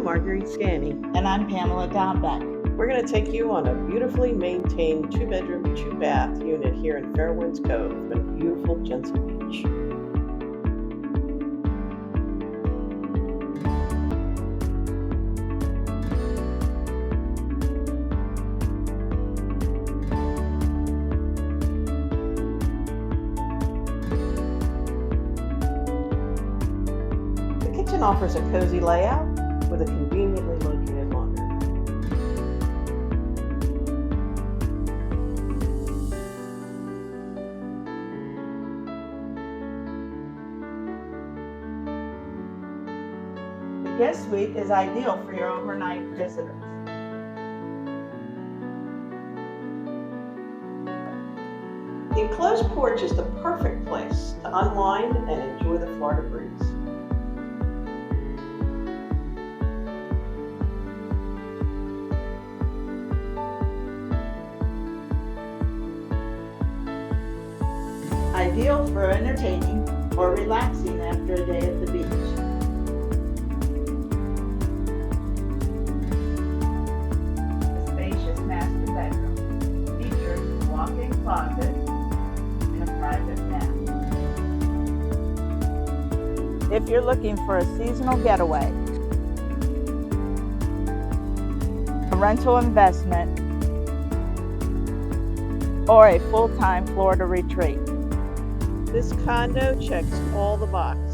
Marguerite Scanny. And I'm Pamela Dombeck. We're going to take you on a beautifully maintained 2-bedroom, 2-bath unit here in Fairwinds, Cove on beautiful Hutchinson Beach. The kitchen offers a cozy layout with a conveniently located laundry. The guest suite is ideal for your overnight visitors. The enclosed porch is the perfect place to unwind and enjoy the Florida breeze. Ideal for entertaining or relaxing after a day at the beach. The spacious master bedroom features a walk-in closet and a private bath. If you're looking for a seasonal getaway, a rental investment, or a full-time Florida retreat, This condo checks all the boxes.